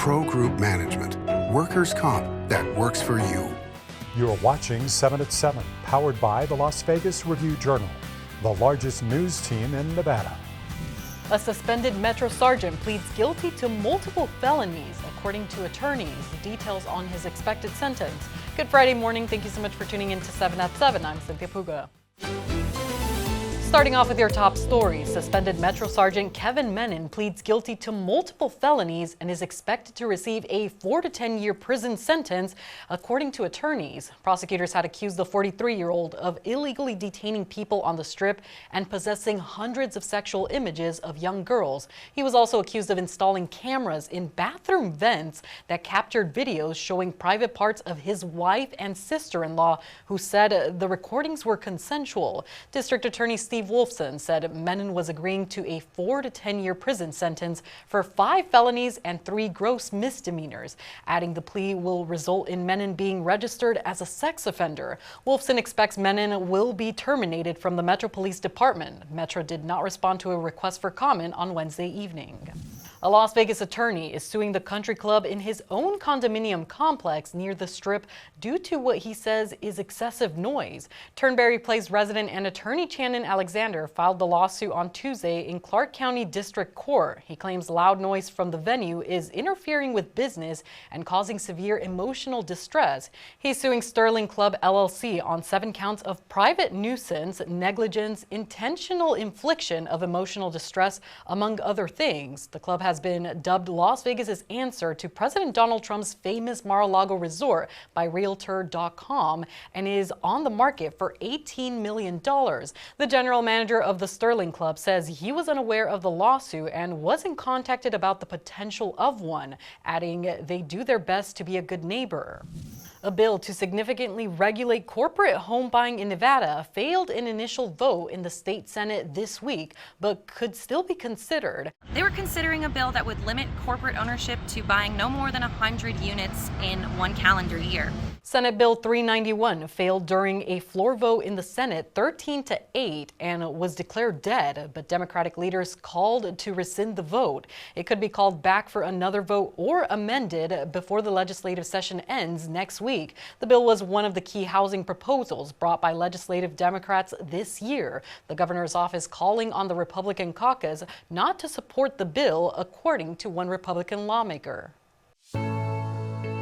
Pro Group Management. Workers' comp that works for you. You're watching 7 at 7, powered by the Las Vegas Review-Journal, the largest news team in Nevada. A suspended Metro Sergeant pleads guilty to multiple felonies, according to attorneys. Details on his expected sentence. Good Friday morning. Thank you so much for tuning in to 7 at 7. I'm Cynthia Puga. Starting off with your top stories, suspended Metro Sergeant Kevin Menon pleads guilty to multiple felonies and is expected to receive a 4 to 10-year prison sentence, according to attorneys. Prosecutors had accused the 43-year-old of illegally detaining people on the Strip and possessing hundreds of sexual images of young girls. He was also accused of installing cameras in bathroom vents that captured videos showing private parts of his wife and sister-in-law, who said the recordings were consensual. District Attorney Steve Wolfson said Menon was agreeing to a 4 to 10-year prison sentence for 5 felonies and 3 gross misdemeanors, adding the plea will result in Menon being registered as a sex offender. Wolfson expects Menon will be terminated from the Metro Police Department. Metro did not respond to a request for comment on Wednesday evening. A Las Vegas attorney is suing the country club in his own condominium complex near the Strip due to what he says is excessive noise. Turnberry Place resident and attorney Channon Alexander filed the lawsuit on Tuesday in Clark County District Court. He claims loud noise from the venue is interfering with business and causing severe emotional distress. He's suing Sterling Club LLC on 7 counts of private nuisance, negligence, intentional infliction of emotional distress, among other things. The club has been dubbed Las Vegas's answer to President Donald Trump's famous Mar-a-Lago resort by Realtor.com and is on the market for $18 million. The general manager of the Sterling Club says he was unaware of the lawsuit and wasn't contacted about the potential of one, adding they do their best to be a good neighbor. A bill to significantly regulate corporate home buying in Nevada failed an initial vote in the state Senate this week, but could still be considered. They were considering a bill that would limit corporate ownership to buying no more than 100 units in 1 calendar year. Senate Bill 391 failed during a floor vote in the Senate 13-8 and was declared dead, but Democratic leaders called to rescind the vote. It could be called back for another vote or amended before the legislative session ends next week. The bill was one of the key housing proposals brought by legislative Democrats this year. The governor's office calling on the Republican caucus not to support the bill, according to one Republican lawmaker.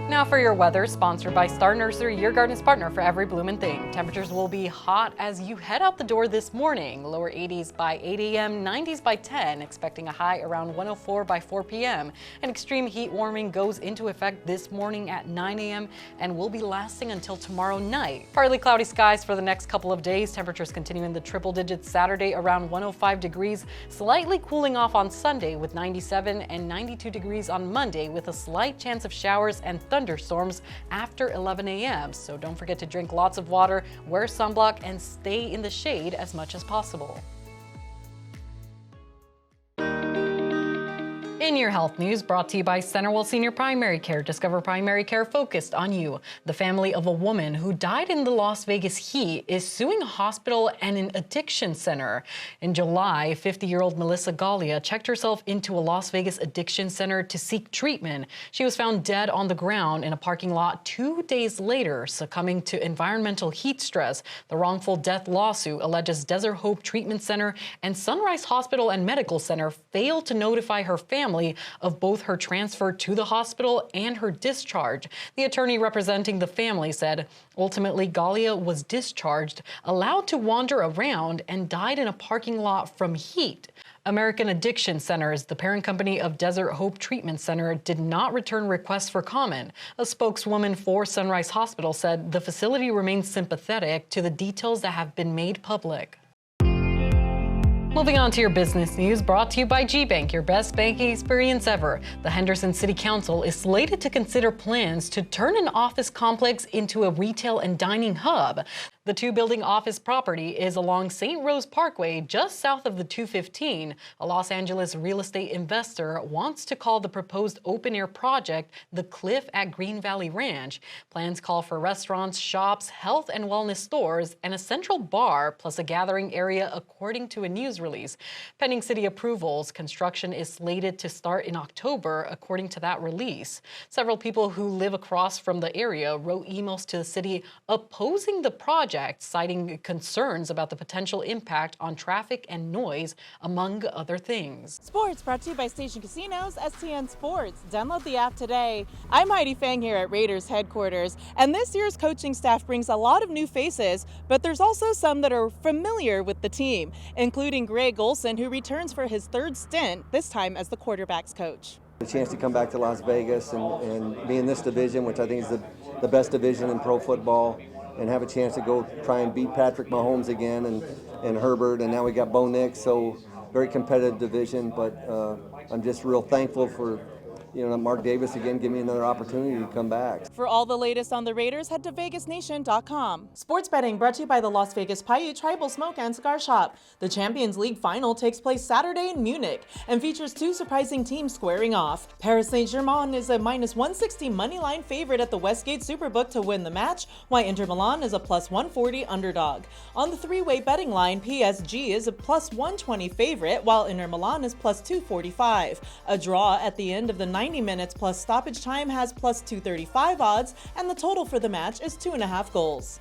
Now for your weather, sponsored by Star Nursery, your garden's partner for every bloomin' thing. Temperatures will be hot as you head out the door this morning. Lower 80s by 8 a.m., 90s by 10, expecting a high around 104 by 4 p.m. An extreme heat warning goes into effect this morning at 9 a.m. and will be lasting until tomorrow night. Partly cloudy skies for the next couple of days. Temperatures continue in the triple digits Saturday around 105 degrees, slightly cooling off on Sunday with 97 and 92 degrees on Monday, with a slight chance of showers and thunderstorms after 11 a.m. So don't forget to drink lots of water, wear sunblock, and stay in the shade as much as possible. In your health news, brought to you by Centerwell Senior Primary Care. Discover primary care focused on you. The family of a woman who died in the Las Vegas heat is suing a hospital and an addiction center. In July, 50-year-old Melissa Gallia checked herself into a Las Vegas addiction center to seek treatment. She was found dead on the ground in a parking lot 2 days later, succumbing to environmental heat stress. The wrongful death lawsuit alleges Desert Hope Treatment Center and Sunrise Hospital and Medical Center failed to notify her family of both her transfer to the hospital and her discharge. The attorney representing the family said, ultimately, Gallia was discharged, allowed to wander around, and died in a parking lot from heat. American Addiction Centers, the parent company of Desert Hope Treatment Center, did not return requests for comment. A spokeswoman for Sunrise Hospital said the facility remains sympathetic to the details that have been made public. Moving on to your business news, brought to you by G-Bank, your best banking experience ever. The Henderson City Council is slated to consider plans to turn an office complex into a retail and dining hub. The two-building office property is along St. Rose Parkway, just south of the 215. A Los Angeles real estate investor wants to call the proposed open-air project the Cliff at Green Valley Ranch. Plans call for restaurants, shops, health and wellness stores, and a central bar, plus a gathering area, according to a news release. Pending city approvals, construction is slated to start in October, according to that release. Several people who live across from the area wrote emails to the city opposing the project, citing concerns about the potential impact on traffic and noise, among other things. Sports brought to you by Station Casinos, STN Sports. Download the app today. I'm Heidi Fang here at Raiders headquarters, and this year's coaching staff brings a lot of new faces, but there's also some that are familiar with the team, including Greg Olson, who returns for his third stint, this time as the quarterback's coach. The chance to come back to Las Vegas and be in this division, which I think is the best division in pro football, and have a chance to go try and beat Patrick Mahomes again and Herbert, and now we got Bo Nix, so very competitive division, but I'm just real thankful for Mark Davis again giving me another opportunity to come back. For all the latest on the Raiders, head to vegasnation.com. Sports betting brought to you by the Las Vegas Paiute Tribal Smoke and Cigar Shop. The Champions League final takes place Saturday in Munich and features two surprising teams squaring off. Paris Saint-Germain is a -160 moneyline favorite at the Westgate Superbook to win the match, while Inter Milan is a +140 underdog. On the three-way betting line, PSG is a +120 favorite, while Inter Milan is +245. A draw at the end of the 90 minutes plus stoppage time has +235 odds, and the total for the match is 2.5 goals.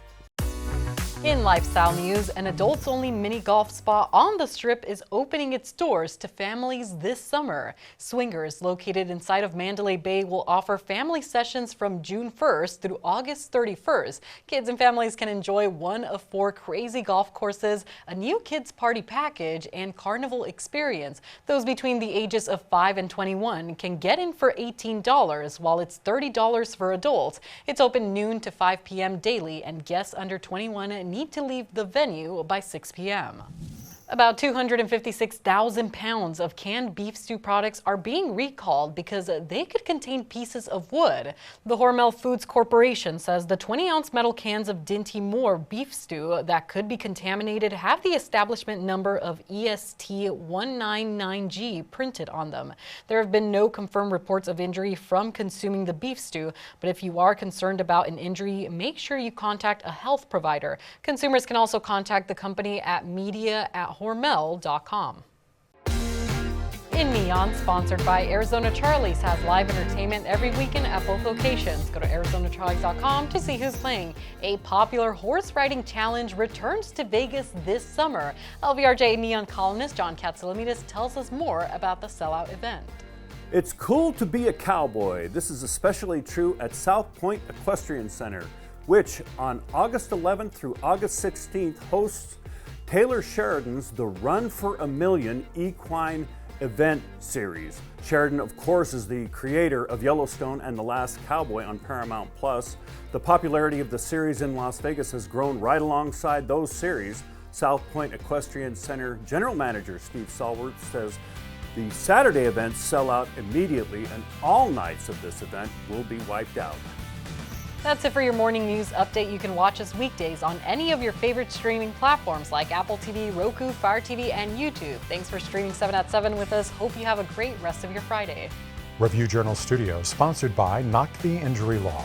In lifestyle news, an adults-only mini golf spa on the Strip is opening its doors to families this summer. Swingers, located inside of Mandalay Bay, will offer family sessions from June 1st through August 31st. Kids and families can enjoy one of 4 crazy golf courses, a new kids party package, and carnival experience. Those between the ages of 5 and 21 can get in for $18, while it's $30 for adults. It's open noon to 5 p.m. daily, and guests under 21 need to leave the venue by 6 p.m. About 256,000 pounds of canned beef stew products are being recalled because they could contain pieces of wood. The Hormel Foods Corporation says the 20-ounce metal cans of Dinty Moore beef stew that could be contaminated have the establishment number of EST 199G printed on them. There have been no confirmed reports of injury from consuming the beef stew, but if you are concerned about an injury, make sure you contact a health provider. Consumers can also contact the company at media@hormel.com. In Neon, sponsored by Arizona Charlie's, has live entertainment every weekend at both locations. Go to ArizonaCharlies.com to see who's playing. A popular horse riding challenge returns to Vegas this summer. LVRJ Neon columnist John Katsilometes tells us more about the sellout event. It's cool to be a cowboy. This is especially true at South Point Equestrian Center, which on August 11th through August 16th hosts Taylor Sheridan's The Run for a Million Equine Event Series. Sheridan, of course, is the creator of Yellowstone and The Last Cowboy on Paramount+. The popularity of the series in Las Vegas has grown right alongside those series. South Point Equestrian Center General Manager Steve Salworth says the Saturday events sell out immediately, and all nights of this event will be wiped out. That's it for your morning news update. You can watch us weekdays on any of your favorite streaming platforms like Apple TV, Roku, Fire TV, and YouTube. Thanks for streaming 7 at 7 with us. Hope you have a great rest of your Friday. Review Journal Studio, sponsored by Knock the Injury Law.